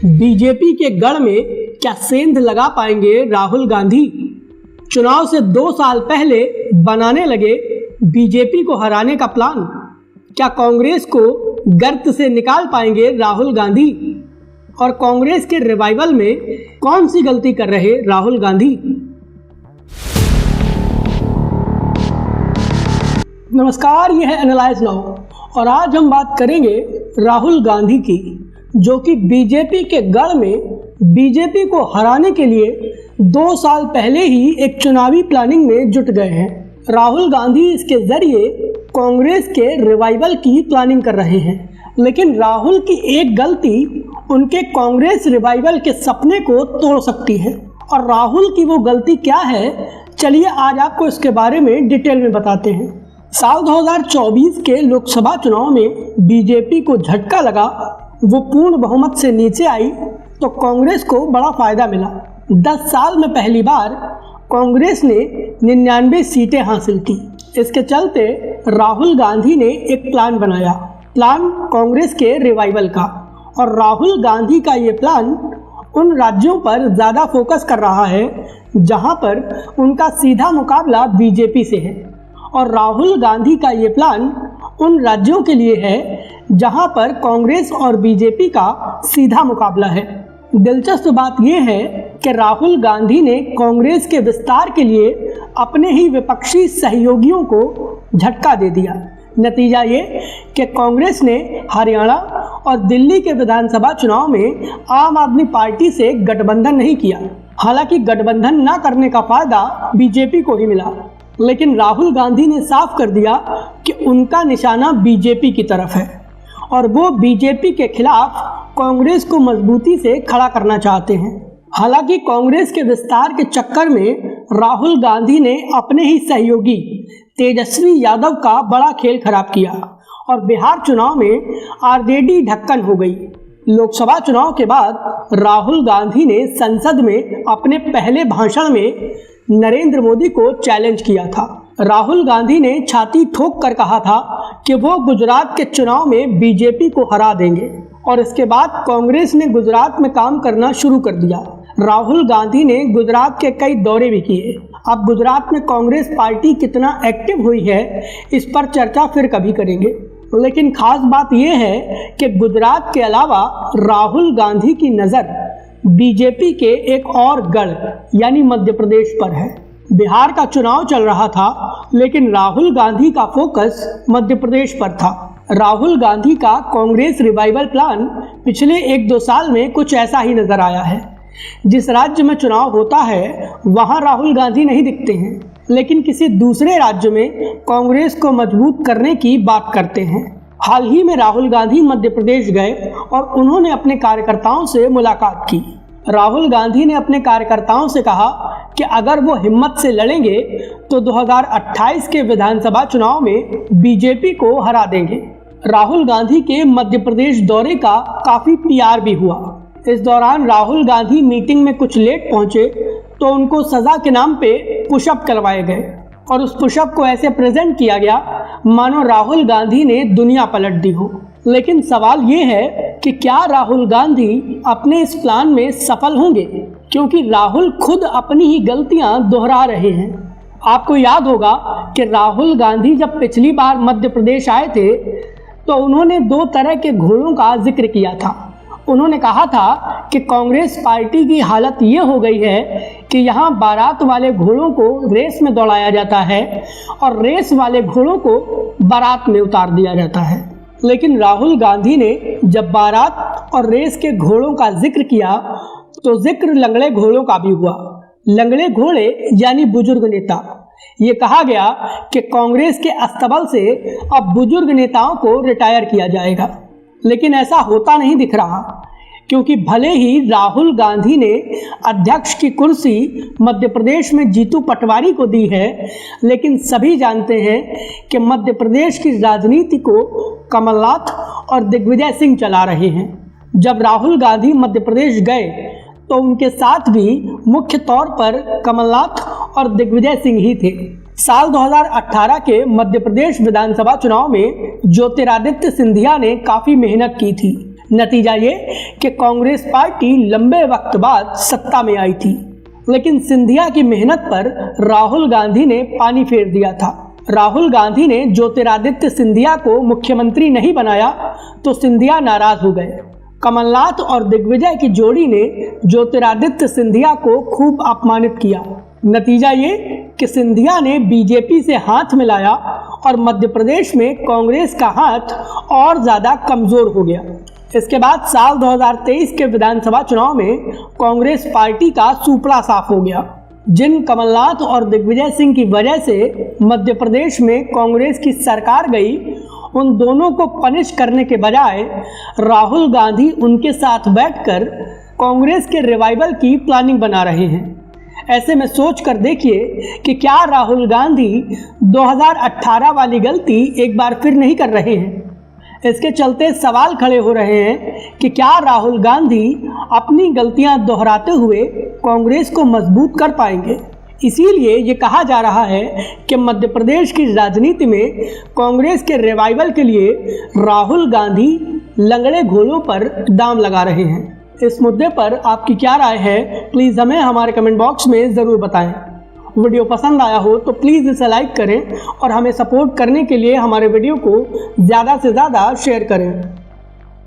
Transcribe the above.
BJP के गढ़ में क्या सेंध लगा पाएंगे राहुल गांधी? चुनाव से 2 साल पहले बनाने लगे बीजेपी को हराने का प्लान। क्या कांग्रेस को गर्त से निकाल पाएंगे राहुल गांधी? और कांग्रेस के रिवाइवल में कौन सी गलती कर रहे राहुल गांधी? नमस्कार, यह है एनालाइज नाउ और आज हम बात करेंगे राहुल गांधी की, जो कि बीजेपी के गढ़ में बीजेपी को हराने के लिए 2 साल पहले ही एक चुनावी प्लानिंग में जुट गए हैं। राहुल गांधी इसके जरिए कांग्रेस के रिवाइवल की प्लानिंग कर रहे हैं, लेकिन राहुल की एक गलती उनके कांग्रेस रिवाइवल के सपने को तोड़ सकती है। और राहुल की वो गलती क्या है, चलिए आज आपको इसके बारे में डिटेल में बताते हैं। साल 2024 के लोकसभा चुनाव में बीजेपी को झटका लगा, वो पूर्ण बहुमत से नीचे आई तो कांग्रेस को बड़ा फायदा मिला। 10 साल में पहली बार कांग्रेस ने 99 सीटें हासिल की। इसके चलते राहुल गांधी ने एक प्लान बनाया, प्लान कांग्रेस के रिवाइवल का। और राहुल गांधी का ये प्लान उन राज्यों पर ज़्यादा फोकस कर रहा है जहां पर उनका सीधा मुकाबला बीजेपी से है। और राहुल गांधी का ये प्लान उन राज्यों के लिए है जहां पर कांग्रेस और बीजेपी का सीधा मुकाबला है। दिलचस्प बात यह है कि राहुल गांधी ने कांग्रेस के विस्तार के लिए अपने ही विपक्षी सहयोगियों को झटका दे दिया। नतीजा ये कि कांग्रेस ने हरियाणा और दिल्ली के विधानसभा चुनाव में आम आदमी पार्टी से गठबंधन नहीं किया। हालांकि गठबंधन न करने का फायदा बीजेपी को ही मिला, लेकिन राहुल गांधी ने साफ कर दिया कि उनका निशाना बीजेपी की तरफ है और वो बीजेपी के खिलाफ कांग्रेस को मजबूती से खड़ा करना चाहते हैं। हालांकि कांग्रेस के विस्तार के चक्कर में राहुल गांधी ने अपने ही सहयोगी तेजस्वी यादव का बड़ा खेल खराब किया और बिहार चुनाव में आरजेडी ढक्कन हो गई। लोकसभा चुनाव के बाद राहुल गांधी ने संसद में अपने पहले भाषण में नरेंद्र मोदी को चैलेंज किया था। राहुल गांधी ने छाती ठोक कर कहा था कि वो गुजरात के चुनाव में बीजेपी को हरा देंगे और इसके बाद कांग्रेस ने गुजरात में काम करना शुरू कर दिया। राहुल गांधी ने गुजरात के कई दौरे भी किए। अब गुजरात में कांग्रेस पार्टी कितना एक्टिव हुई है इस पर चर्चा फिर कभी करेंगे, लेकिन खास बात यह है कि गुजरात के अलावा राहुल गांधी की नज़र बीजेपी के एक और गढ़ यानी मध्य प्रदेश पर है। बिहार का चुनाव चल रहा था, लेकिन राहुल गांधी का फोकस मध्य प्रदेश पर था। राहुल गांधी का कांग्रेस रिवाइवल प्लान पिछले 1-2 साल में कुछ ऐसा ही नजर आया है। जिस राज्य में चुनाव होता है वहां राहुल गांधी नहीं दिखते हैं, लेकिन किसी दूसरे राज्य में कांग्रेस को मजबूत करने की बात करते हैं। हाल ही में राहुल गांधी मध्य प्रदेश गए और उन्होंने अपने कार्यकर्ताओं से मुलाकात की। राहुल गांधी ने अपने कार्यकर्ताओं से कहा कि अगर वो हिम्मत से लड़ेंगे तो 2028 के विधानसभा चुनाव में बीजेपी को हरा देंगे। राहुल गांधी के मध्य प्रदेश दौरे का काफ़ी पीआर भी हुआ। इस दौरान राहुल गांधी मीटिंग में कुछ लेट पहुंचे तो उनको सज़ा के नाम पे पुशअप करवाए गए और उस पुशअप को ऐसे प्रेजेंट किया गया मानो राहुल गांधी ने दुनिया पलट दी हो। लेकिन सवाल ये है कि क्या राहुल गांधी अपने इस प्लान में सफल होंगे, क्योंकि राहुल खुद अपनी ही गलतियां दोहरा रहे हैं। आपको याद होगा कि राहुल गांधी जब पिछली बार मध्य प्रदेश आए थे तो उन्होंने 2 तरह के घोड़ों का जिक्र किया था। उन्होंने कहा था कि कांग्रेस पार्टी की हालत ये हो गई है कि यहाँ बारात वाले घोड़ों को रेस में दौड़ाया जाता है और रेस वाले घोड़ों को बारात में उतार दिया जाता है। लेकिन राहुल गांधी ने जब बारात और रेस के घोड़ों का जिक्र किया तो जिक्र लंगड़े घोड़ों का भी हुआ। लंगड़े घोड़े यानी बुजुर्ग नेता। ये कहा गया कि कांग्रेस के अस्तबल से अब बुजुर्ग नेताओं को रिटायर किया जाएगा, लेकिन ऐसा होता नहीं दिख रहा, क्योंकि भले ही राहुल गांधी ने अध्यक्ष की कुर्सी मध्य प्रदेश में जीतू पटवारी को दी है, लेकिन सभी जानते हैं कि मध्य प्रदेश की राजनीति को कमलनाथ और दिग्विजय सिंह चला रहे हैं। जब राहुल गांधी मध्य प्रदेश गए तो उनके साथ भी मुख्य तौर पर कमलनाथ और दिग्विजय सिंह ही थे। साल 2018 के मध्य प्रदेश विधानसभा चुनाव में ज्योतिरादित्य सिंधिया ने काफ़ी मेहनत की थी। नतीजा ये कि कांग्रेस पार्टी लंबे वक्त बाद सत्ता में आई थी, लेकिन सिंधिया की मेहनत पर राहुल गांधी ने पानी फेर दिया था। राहुल गांधी ने ज्योतिरादित्य सिंधिया को मुख्यमंत्री नहीं बनाया तो सिंधिया नाराज हो गए। कमलनाथ और दिग्विजय की जोड़ी ने ज्योतिरादित्य सिंधिया को खूब अपमानित किया। नतीजा ये कि सिंधिया ने बीजेपी से हाथ मिलाया और मध्य प्रदेश में कांग्रेस का हाथ और ज़्यादा कमज़ोर हो गया। इसके बाद साल 2023 के विधानसभा चुनाव में कांग्रेस पार्टी का सुपड़ा साफ हो गया। जिन कमलनाथ और दिग्विजय सिंह की वजह से मध्य प्रदेश में कांग्रेस की सरकार गई, उन दोनों को पनिश करने के बजाय राहुल गांधी उनके साथ बैठकर कांग्रेस के रिवाइवल की प्लानिंग बना रहे हैं। ऐसे में सोच कर देखिए कि क्या राहुल गांधी 2018 वाली गलती एक बार फिर नहीं कर रहे हैं। इसके चलते सवाल खड़े हो रहे हैं कि क्या राहुल गांधी अपनी गलतियां दोहराते हुए कांग्रेस को मजबूत कर पाएंगे। इसीलिए ये कहा जा रहा है कि मध्य प्रदेश की राजनीति में कांग्रेस के रिवाइवल के लिए राहुल गांधी लंगड़े घोड़ों पर दांव लगा रहे हैं। इस मुद्दे पर आपकी क्या राय है, प्लीज़ हमें हमारे कमेंट बॉक्स में ज़रूर बताएं। वीडियो पसंद आया हो तो प्लीज़ इसे लाइक करें और हमें सपोर्ट करने के लिए हमारे वीडियो को ज़्यादा से ज़्यादा शेयर करें।